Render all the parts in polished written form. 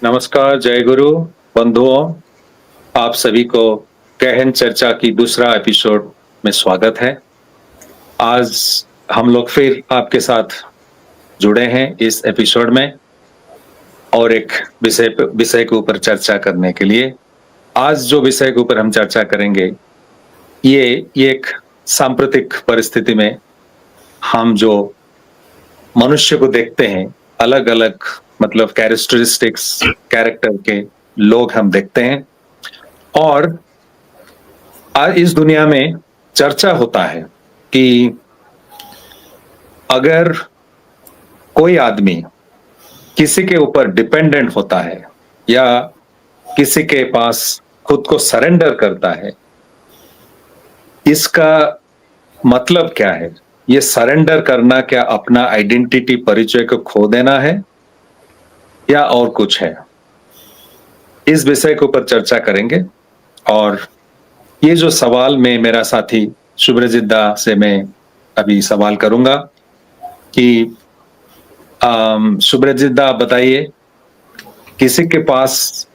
नमस्कार, जय गुरु बंधुओं, आप सभी को गहन चर्चा की दूसरा एपिसोड में स्वागत है। आज हम लोग फिर आपके साथ जुड़े हैं इस एपिसोड में और एक विषय के ऊपर चर्चा करने के लिए। आज जो विषय के ऊपर हम चर्चा करेंगे, ये एक सांप्रतिक परिस्थिति में हम जो मनुष्य को देखते हैं, अलग-अलग मतलब कैरेक्टरिस्टिक्स कैरेक्टर के लोग हम देखते हैं और आज इस दुनिया में चर्चा होता है कि अगर कोई आदमी किसी के ऊपर डिपेंडेंट होता है या किसी के पास खुद को सरेंडर करता है, इसका मतलब क्या है? ये सरेंडर करना क्या अपना आइडेंटिटी परिचय को खो देना है या और कुछ है? इस विषय के ऊपर चर्चा करेंगे और ये जो सवाल में मेरा साथी शुभ्रजीत दा से मैं अभी सवाल करूंगा कि शुभ्रजीत दा बताइए, किसी के पास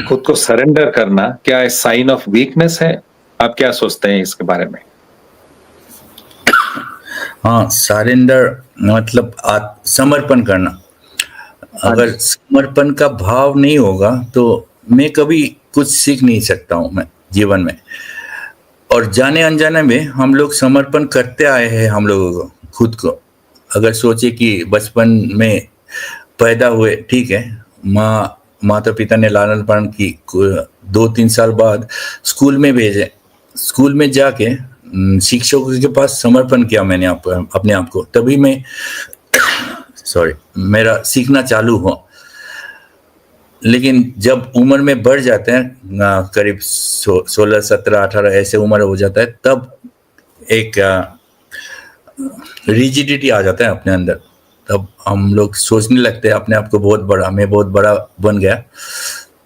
खुद को सरेंडर करना क्या साइन ऑफ वीकनेस है? आप क्या सोचते हैं इसके बारे में? हाँ, सरेंडर मतलब समर्पण करना। अगर समर्पण का भाव नहीं होगा तो मैं कभी कुछ सीख नहीं सकता हूँ मैं जीवन में। और जाने अनजाने में हम लोग समर्पण करते आए हैं हम लोगों को खुद को। अगर सोचे कि बचपन में पैदा हुए, ठीक है, माता पिता ने लालन पालन की, 2-3 साल बाद स्कूल में भेजे, स्कूल में जाके शिक्षकों के पास समर्पण किया मैंने अपने आप को, तभी मैं मेरा सीखना चालू हुआ। लेकिन जब उम्र में बढ़ जाते हैं, करीब 16, 17, 18 ऐसे उम्र हो जाता है, तब एक रिजिडिटी आ जाता है अपने अंदर। तब हम लोग सोचने लगते हैं अपने आप को बहुत बड़ा, मैं बहुत बड़ा बन गया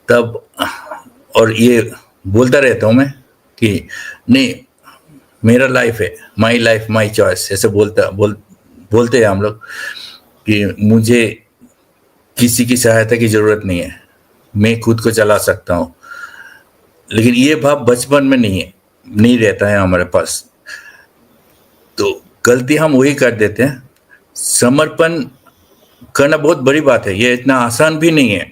तब। और ये बोलता रहता हूँ मैं कि नहीं, मेरा लाइफ है, माई लाइफ माई चॉइस, ऐसे बोलते हैं हम लोग कि मुझे किसी की सहायता की जरूरत नहीं है, मैं खुद को चला सकता हूँ। लेकिन ये भाव बचपन में नहीं रहता है हमारे पास, तो गलती हम वही कर देते हैं। समर्पण करना बहुत बड़ी बात है, ये इतना आसान भी नहीं है,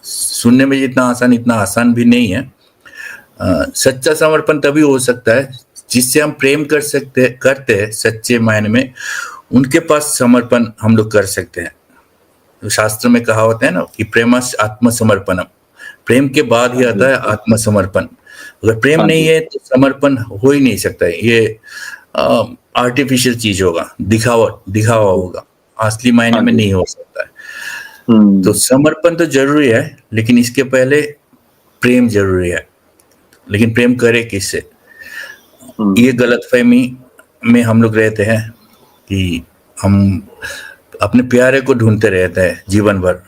सुनने में जितना आसान इतना आसान भी नहीं है। सच्चा समर्पण तभी हो सकता है जिससे हम प्रेम करते हैं सच्चे मायने में, उनके पास समर्पण हम लोग कर सकते हैं। तो शास्त्र में कहा होता है ना कि प्रेमस् आत्मसमर्पणम, प्रेम के बाद ही आता है आत्मसमर्पण। अगर प्रेम नहीं है तो समर्पण हो ही नहीं सकता है। ये आर्टिफिशियल चीज होगा, दिखावा होगा, असली मायने में नहीं हो सकता है। तो समर्पण तो जरूरी है, लेकिन इसके पहले प्रेम जरूरी है। लेकिन प्रेम करे किससे? ये गलतफहमी में हम लोग रहते हैं कि हम अपने प्यारे को ढूंढते रहते हैं जीवन भर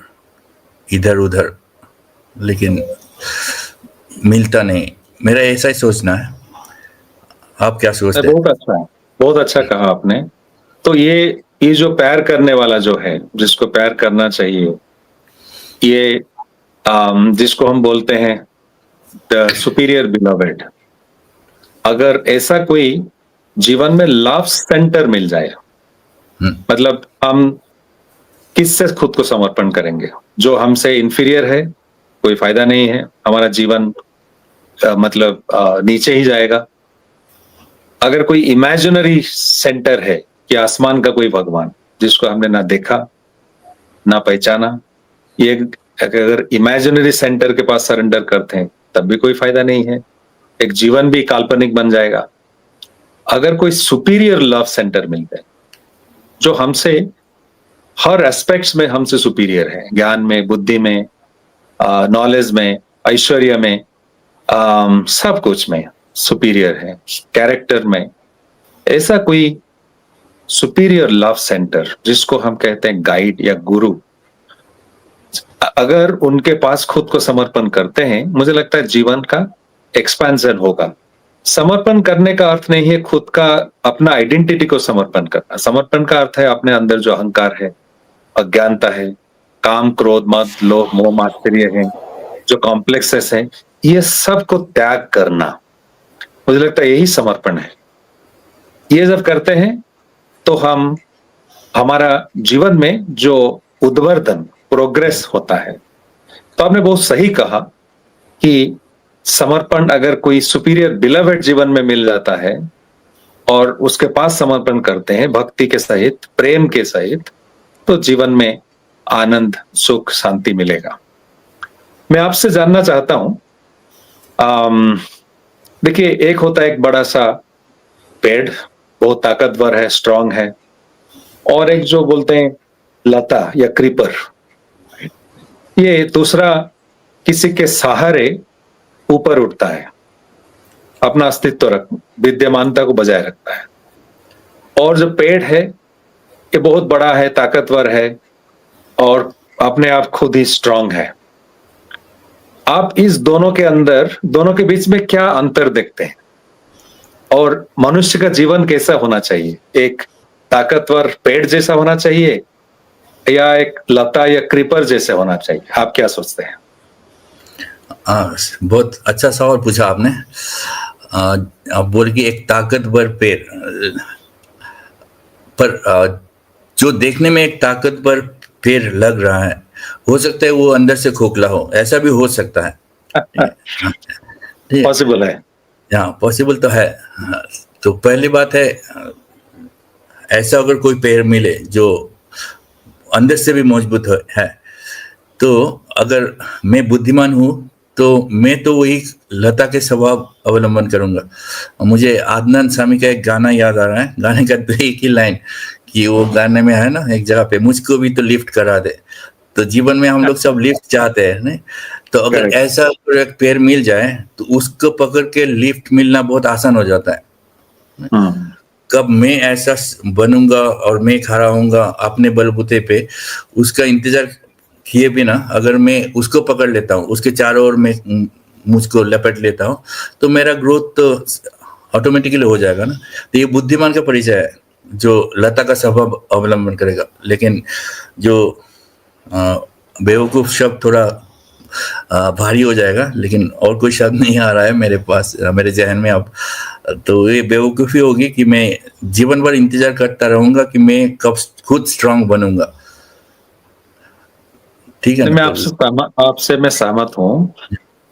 इधर उधर, लेकिन मिलता नहीं। मेरा ऐसा ही सोचना है। आप क्या सोचते हैं? बहुत अच्छा कहा आपने। तो ये जो प्यार करने वाला जो है, जिसको प्यार करना चाहिए, ये जिसको हम बोलते हैं द सुपीरियर बिलवेड, अगर ऐसा कोई जीवन में लव सेंटर मिल जाए, मतलब हम किससे खुद को समर्पण करेंगे? जो हमसे इंफीरियर है, कोई फायदा नहीं है, हमारा जीवन मतलब नीचे ही जाएगा। अगर कोई इमेजिनरी सेंटर है कि आसमान का कोई भगवान जिसको हमने ना देखा ना पहचाना, ये अगर इमेजिनरी सेंटर के पास सरेंडर करते हैं तब भी कोई फायदा नहीं है, एक जीवन भी काल्पनिक बन जाएगा। अगर कोई सुपीरियर लव सेंटर मिल जाए जो हमसे हर एस्पेक्ट्स में हमसे सुपीरियर है, ज्ञान में, बुद्धि में, नॉलेज में, ऐश्वर्य में, सब कुछ में सुपीरियर है, कैरेक्टर में, ऐसा कोई सुपीरियर लव सेंटर जिसको हम कहते हैं गाइड या गुरु, अगर उनके पास खुद को समर्पण करते हैं, मुझे लगता है जीवन का एक्सपेंशन होगा। समर्पण करने का अर्थ नहीं है खुद का अपना आइडेंटिटी को समर्पण करना। समर्पण का अर्थ है अपने अंदर जो अहंकार है, अज्ञानता है, काम, क्रोध, मद, लोभ, मोह, मात्सर्य है, जो कॉम्प्लेक्सेस हैं, ये सब को त्याग करना, मुझे लगता है यही समर्पण है। ये जब करते हैं तो हमारा जीवन में जो उद्वर्धन, प्रोग्रेस होता है। तो आपने बहुत सही कहा कि समर्पण अगर कोई सुपीरियर बिलवेड जीवन में मिल जाता है और उसके पास समर्पण करते हैं भक्ति के सहित, प्रेम के सहित, तो जीवन में आनंद, सुख, शांति मिलेगा। मैं आपसे जानना चाहता हूं, देखिए, एक होता है एक बड़ा सा पेड़, बहुत ताकतवर है, स्ट्रांग है, और एक जो बोलते हैं लता या क्रीपर, ये दूसरा किसी के सहारे ऊपर उठता है, अपना अस्तित्व विद्यमानता को बजाय रखता है। और जो पेड़ है ये बहुत बड़ा है, ताकतवर है और अपने आप खुद ही स्ट्रांग है। आप इस दोनों के अंदर, दोनों के बीच में क्या अंतर देखते हैं? और मनुष्य का जीवन कैसा होना चाहिए? एक ताकतवर पेड़ जैसा होना चाहिए या एक लता या क्रीपर जैसे होना चाहिए? आप क्या सोचते हैं? बहुत अच्छा सवाल पूछा आपने। आप बोल कि एक ताकतवर पेड़, पर जो देखने में एक ताकतवर पेड़ लग रहा है, हो सकता है वो अंदर से खोखला हो, ऐसा भी हो सकता है। पॉसिबल है? हाँ, पॉसिबल तो है। तो पहली बात है, ऐसा अगर कोई पेड़ मिले जो अंदर से भी मजबूत है, तो अगर मैं बुद्धिमान हूँ तो मैं तो वही लता के स्वभाव अवलंबन करूंगा। मुझे आदनान सामी का एक गाना याद आ रहा है, गाने का तो एक ही लाइन कि वो गाने में है ना, एक जगह पे, मुझको भी तो लिफ्ट करा दे। तो जीवन में हम लोग सब लिफ्ट चाहते हैं, नहीं? तो अगर ऐसा एक पेड़ मिल जाए तो उसको पकड़ के लिफ्ट मिलना बहुत आसान हो जाता है। कब मैं ऐसा बनूंगा और मैं खड़ा होऊंगा अपने बलबूते पे, उसका इंतजार किए बिना अगर मैं उसको पकड़ लेता हूँ, उसके चारों ओर मैं मुझको लपेट लेता हूँ, तो मेरा ग्रोथ तो ऑटोमेटिकली हो जाएगा ना। तो ये बुद्धिमान का परिचय है, जो लता का स्वभाव अवलंबन करेगा। लेकिन जो बेवकूफ शब्द थोड़ा भारी हो जाएगा, लेकिन और कोई शब्द नहीं आ रहा है मेरे पास, मेरे जहन में अब। तो ये बेवकूफ़ी होगी कि मैं जीवन भर इंतजार करता रहूंगा कि मैं कब खुद स्ट्रांग बनूंगा। ठीक है, मैं आपसे मैं सहमत हूँ।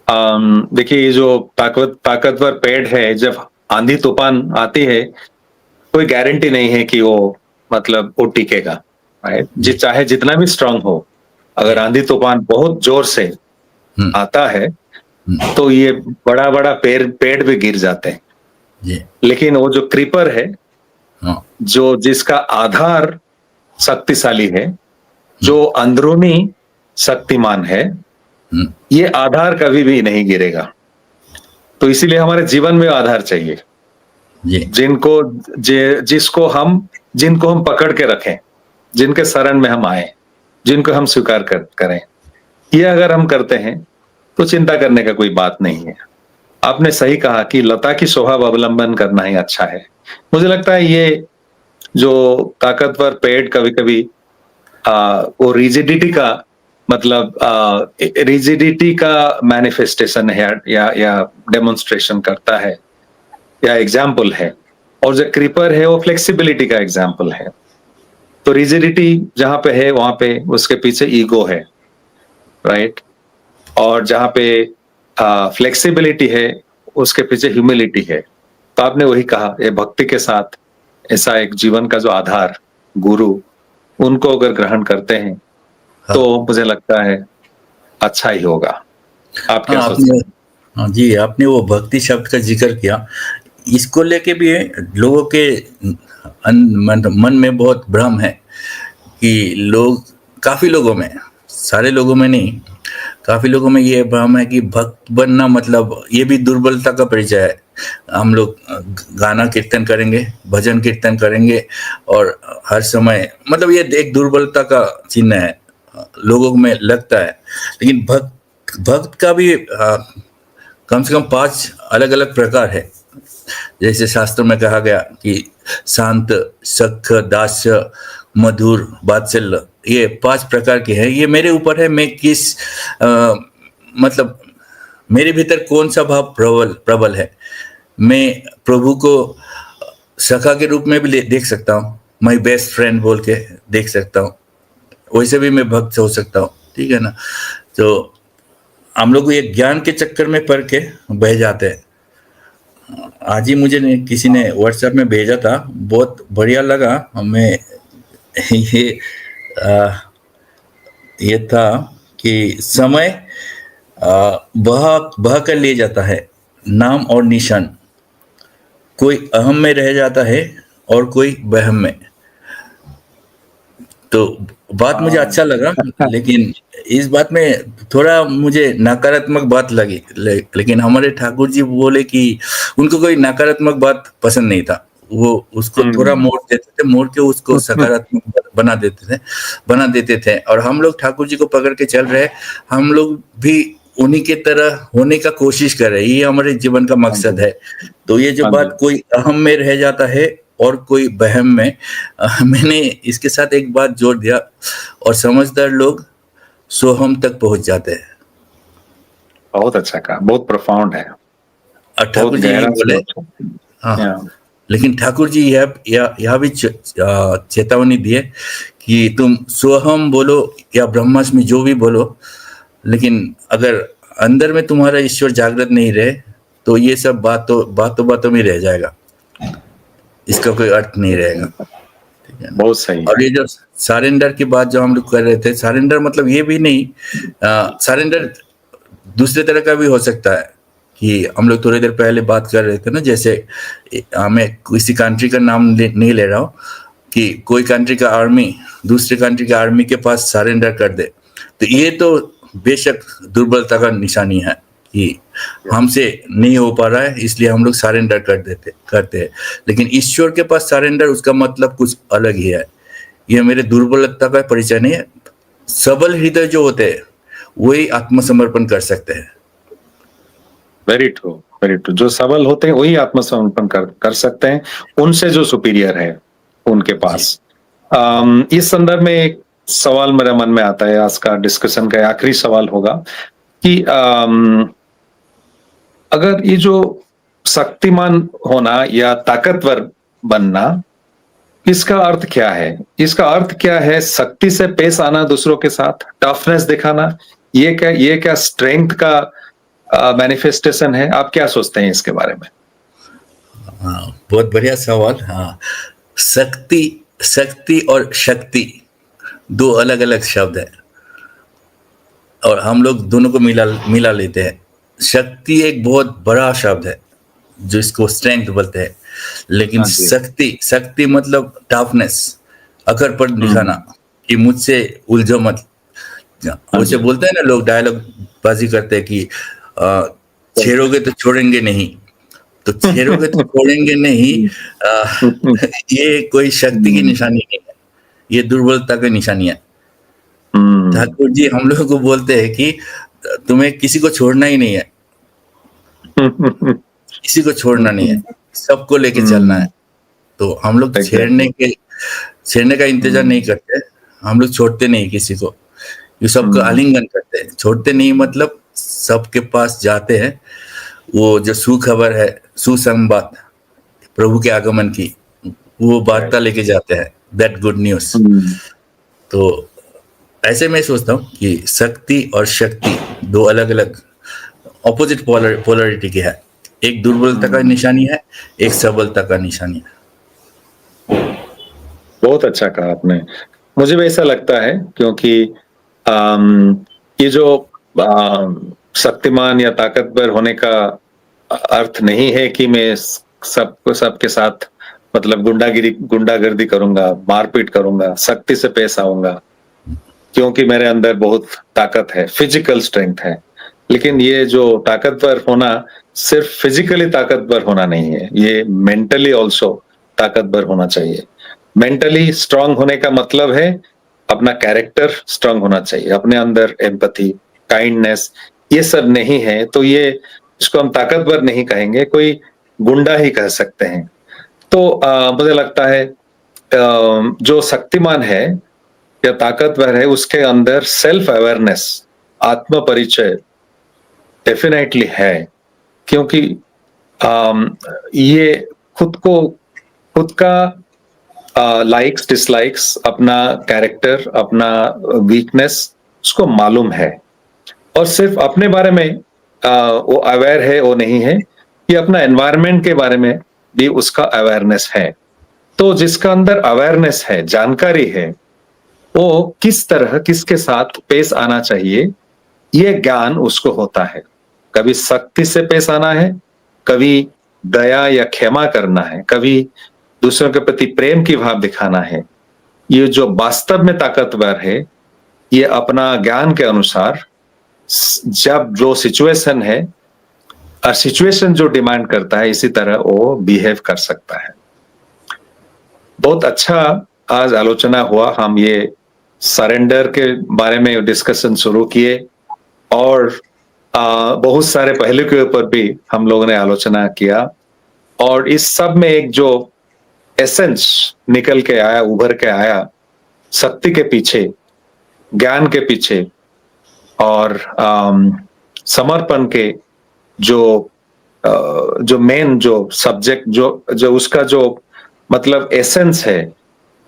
देखिए, ये जो ताकतवर पेड़ है, जब आंधी तूफान आती है, कोई गारंटी नहीं है कि वो मतलब वो टिकेगा, राइट? चाहे जितना भी स्ट्रांग हो, अगर आंधी तूफान बहुत जोर से आता है तो ये बड़ा बड़ा पेड़ भी गिर जाते हैं। लेकिन वो जो क्रीपर है, जो जिसका आधार शक्तिशाली है, जो अंदरूनी शक्तिमान है, ये आधार कभी भी नहीं गिरेगा। तो इसीलिए हमारे जीवन में आधार चाहिए, जिनको हम पकड़ के रखें, जिनके शरण में हम आए, जिनको हम स्वीकार करें। ये अगर हम करते हैं तो चिंता करने का कोई बात नहीं है। आपने सही कहा कि लता की स्वभाव अवलंबन करना ही अच्छा है। मुझे लगता है ये जो ताकतवर पेड़ कभी कभी वो रिजिडिटी का मैनिफेस्टेशन है या डेमोन्स्ट्रेशन करता है या एग्जाम्पल है, और जो क्रीपर है वो फ्लेक्सिबिलिटी का एग्जाम्पल है। तो रिजिडिटी जहां पे है वहां पे उसके पीछे ईगो है, राइट? और जहां पे फ्लेक्सिबिलिटी है उसके पीछे ह्यूमिलिटी है। तो आपने वही कहा, ये भक्ति के साथ ऐसा एक जीवन का जो आधार, गुरु, उनको अगर ग्रहण करते हैं तो मुझे लगता है अच्छा ही होगा। आप क्या सोचते हैं? जी, आपने वो भक्ति शब्द का जिक्र किया, इसको लेके भी लोगों के मन में बहुत भ्रम है कि काफी लोगों में, सारे लोगों में नहीं, काफी लोगों में ये भ्रम है कि भक्त बनना मतलब ये भी दुर्बलता का परिचय है। हम लोग गाना कीर्तन करेंगे, भजन कीर्तन करेंगे और हर समय, मतलब ये एक दुर्बलता का चिन्ह है, लोगों में लगता है। लेकिन भक्त का भी कम से कम 5 अलग अलग प्रकार है। जैसे शास्त्र में कहा गया कि शांत, सख, दास्य, मधुर, वात्सल्य, ये 5 प्रकार के हैं। ये मेरे ऊपर है, मैं किस मतलब मेरे भीतर कौन सा भाव प्रबल प्रबल है। मैं प्रभु को सखा के रूप में भी देख सकता हूँ, माई बेस्ट फ्रेंड बोल के देख सकता हूँ, वैसे भी मैं भक्त हो सकता हूँ, ठीक है ना। तो हम लोग ये ज्ञान के चक्कर में पड़ के बह जाते हैं। आज ही मुझे किसी ने व्हाट्सएप में भेजा था, बहुत बढ़िया लगा हमें। ये ये था कि समय बहा बहा कर ले जाता है, नाम और निशान, कोई अहम में रह जाता है और कोई वहम में। तो बात मुझे अच्छा लगा, लेकिन इस बात में थोड़ा मुझे नकारात्मक बात लगी। लेकिन हमारे ठाकुर जी बोले कि उनको कोई नकारात्मक बात पसंद नहीं था, वो उसको थोड़ा मोड़ देते थे, मोड़ के उसको सकारात्मक बना देते थे। और हम लोग ठाकुर जी को पकड़ के चल रहे, हम लोग भी उन्हीं के तरह होने का कोशिश कर रहे हैं, ये हमारे जीवन का मकसद है। तो ये जो बात कोई अहम में रह जाता है और कोई बहम में, मैंने इसके साथ एक बात जोड़ दिया, और समझदार लोग सोहम तक पहुंच जाते हैं। बहुत अच्छा कहा, बहुत प्रोफाउंड है। ठाकुर जी ये बोले, हाँ, लेकिन ठाकुर जी यह भी चेतावनी दिए कि तुम सोहम बोलो या ब्रह्मास्मि जो भी बोलो, लेकिन अगर अंदर में तुम्हारा ईश्वर जागृत नहीं रहे तो ये सब बातों में रह जाएगा, इसका कोई अर्थ नहीं रहेगा, ठीक है। बहुत सही। और ये जो सरेंडर की बात जो हम लोग कर रहे थे, सरेंडर मतलब ये भी नहीं, सरेंडर दूसरे तरह का भी हो सकता है कि हम लोग थोड़ी देर पहले बात कर रहे थे ना, जैसे मैं किसी कंट्री का नाम नहीं ले रहा हूँ, कि कोई कंट्री का आर्मी दूसरे कंट्री के आर्मी के पास सरेंडर कर दे, तो ये तो बेशक दुर्बलता का निशानी है कि हमसे नहीं हो पा रहा है, इसलिए हम लोग सरेंडर करते हैं। लेकिन ईश्वर के पास सरेंडर, उसका मतलब कुछ अलग ही है। ये मेरे दुर्बलता का परिचय नहीं है। सबल हृदय जो होते हैं वही आत्मसमर्पण कर सकते हैं। Very true, very true. जो सबल होते हैं वही आत्मसमर्पण कर सकते हैं, उनसे जो सुपीरियर है उनके पास। इस संदर्भ में एक सवाल मेरे मन में आता है, आज का डिस्कशन का आखिरी सवाल होगा कि अगर ये जो शक्तिमान होना या ताकतवर बनना, इसका अर्थ क्या है? इसका अर्थ क्या है? शक्ति से पेश आना दूसरों के साथ, टफनेस दिखाना, ये क्या स्ट्रेंथ का मैनिफेस्टेशन है? आप क्या सोचते हैं इसके बारे में? हाँ, बहुत बढ़िया सवाल। हाँ, शक्ति और शक्ति दो अलग अलग शब्द है, और हम लोग दोनों को मिला लेते हैं। शक्ति एक बहुत बड़ा शब्द है जो इसको स्ट्रेंथ बोलते हैं, लेकिन शक्ति मतलब टफनेस, अकड़ पर दिखाना कि मुझसे उलझो मत। वैसे बोलते हैं ना लोग, डायलॉग बाजी करते हैं कि छेड़ोगे तो छोड़ेंगे नहीं, तो छेड़ोगे तो छोड़ेंगे नहीं, ये कोई शक्ति की निशानी नहीं है, ये दुर्बलता की निशानी है। ठाकुर जी हम लोगों को बोलते हैं कि तुम्हें किसी को छोड़ना ही नहीं है, किसी को छोड़ना नहीं है, सबको लेके चलना है। तो हम लोग छेड़ने का इंतजार नहीं करते, हम लोग छोड़ते नहीं किसी को, ये सबका आलिंगन करते हैं। छोड़ते नहीं मतलब सबके पास जाते हैं, वो जो सुखबर है, सुसंबाद प्रभु के आगमन की, वो वार्ता लेके जाते हैं, दैट गुड न्यूज। तो ऐसे मैं सोचता हूँ कि शक्ति और शक्ति दो अलग अलग ऑपोजिट पोलरिटी के है। एक दुर्बलता का निशानी है, एक सबलता का निशानी है। बहुत अच्छा कहा आपने। मुझे भी ऐसा लगता है, क्योंकि ये जो शक्तिमान या ताकतवर होने का अर्थ नहीं है कि मैं सबके साथ मतलब गुंडागर्दी करूंगा, मारपीट करूंगा, शक्ति से पेश आऊंगा, क्योंकि मेरे अंदर बहुत ताकत है, फिजिकल स्ट्रेंथ है। लेकिन ये जो ताकतवर होना सिर्फ फिजिकली ताकतवर होना नहीं है, ये मेंटली ऑल्सो ताकतवर होना चाहिए। मेंटली स्ट्रांग होने का मतलब है अपना कैरेक्टर स्ट्रांग होना चाहिए, अपने अंदर एम्पैथी, काइंडनेस, ये सब नहीं है तो ये इसको हम ताकतवर नहीं कहेंगे। कोई गुंडा ही कह सकते हैं। तो मुझे लगता है जो शक्तिमान है या ताकतवर है उसके अंदर सेल्फ अवेयरनेस, आत्म परिचय डेफिनेटली है, क्योंकि ये खुद का लाइक्स डिसलाइक्स, अपना कैरेक्टर, अपना वीकनेस उसको मालूम है, और सिर्फ अपने बारे में वो अवेयर है वो नहीं है, ये अपना एनवायरनमेंट के बारे में भी उसका अवेयरनेस है। तो जिसका अंदर अवेयरनेस है, जानकारी है, वो किस तरह किसके साथ पेश आना चाहिए ये ज्ञान उसको होता है। कभी सख्ती से पेश आना है, कभी दया या क्षमा करना है, कभी दूसरों के प्रति प्रेम की भाव दिखाना है। ये जो वास्तव में ताकतवर है, ये अपना ज्ञान के अनुसार जब जो सिचुएशन है और सिचुएशन जो डिमांड करता है, इसी तरह वो बिहेव कर सकता है। बहुत अच्छा आज आलोचना हुआ। हम ये सरेंडर के बारे में डिस्कशन शुरू किए और बहुत सारे पहलू के ऊपर भी हम लोगों ने आलोचना किया, और इस सब में एक जो एसेंस निकल के आया, उभर के आया, शक्ति के पीछे, ज्ञान के पीछे और समर्पण के जो मेन जो सब्जेक्ट जो उसका जो मतलब एसेंस है,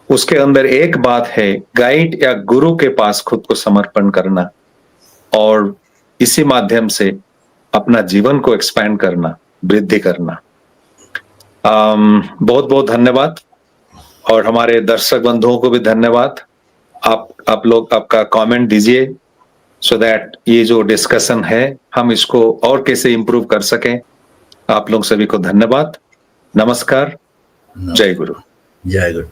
उसके अंदर एक बात है, गाइड या गुरु के पास खुद को समर्पण करना और इसी माध्यम से अपना जीवन को एक्सपैंड करना, वृद्धि करना। बहुत बहुत धन्यवाद, और हमारे दर्शक बंधुओं को भी धन्यवाद। आप लोग आपका कमेंट दीजिए सो दैट ये जो डिस्कशन है हम इसको और कैसे इंप्रूव कर सकें। आप लोग सभी को धन्यवाद। नमस्कार। जय गुरु। जय गुरु।